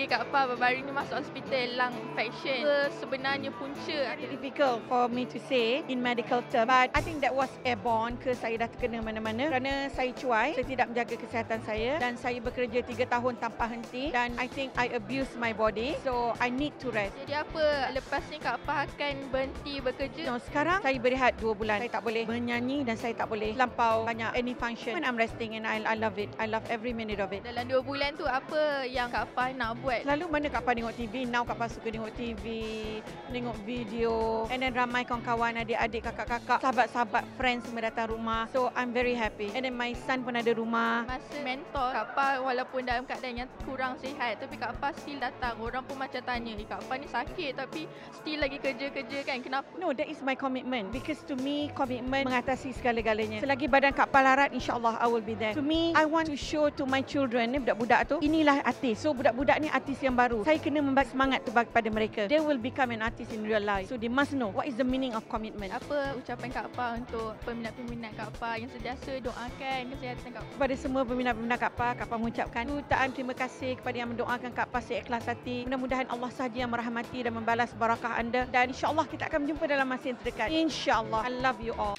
bagi Kak Fah baru-baru ni masuk hospital lung infection. Sebenarnya punca. Very difficult for me to say in medical term, but I think that was airborne ke saya dah terkena mana-mana kerana saya cuai, saya tidak menjaga kesihatan saya dan saya bekerja 3 tahun tanpa henti dan I think I abuse my body, so I need to rest. Jadi apa lepas ni Kak Fah akan berhenti bekerja? No, sekarang saya berehat 2 bulan. Saya tak boleh menyanyi dan saya tak boleh lampau banyak any function. When I'm resting and I love it. I love every minute of it. Dalam 2 bulan tu apa yang Kak Fah nak buat? Lalu mana Kak Fah tengok TV? Now Kak Fah suka tengok TV, tengok video, and then ramai kawan-kawan, adik-adik, kakak-kakak, sahabat-sahabat, friends semua datang rumah. So I'm very happy. And then my son pun ada rumah. Masa mentor Kak Fah walaupun dalam keadaan yang kurang sihat tapi Kak Fah still datang. Orang pun macam tanya, Kak Fah ni sakit tapi still lagi kerja-kerja kan? Kenapa? No, that is my commitment. Because to me, commitment mengatasi segala-galanya. Selagi badan Kak Fah larat, insyaAllah I will be there. To me, I want to show to my children, ni budak-budak tu, inilah artis. So budak-budak ni artis yang baru. Saya kena membagi semangat tu kepada mereka. They will become an artist in real life. So they must know what is the meaning of commitment. Apa ucapan Kak Fah untuk peminat-peminat Kak Fah yang sentiasa doakan kesihatan Kak Fah? Kepada semua peminat-peminat Kak Fah mengucapkan jutaan terima kasih kepada yang mendoakan Kak Fah seikhlas hati. Mudah-mudahan Allah sahaja yang merahmati dan membalas barakah anda. Dan insyaAllah kita akan berjumpa dalam masa yang terdekat. InsyaAllah. I love you all.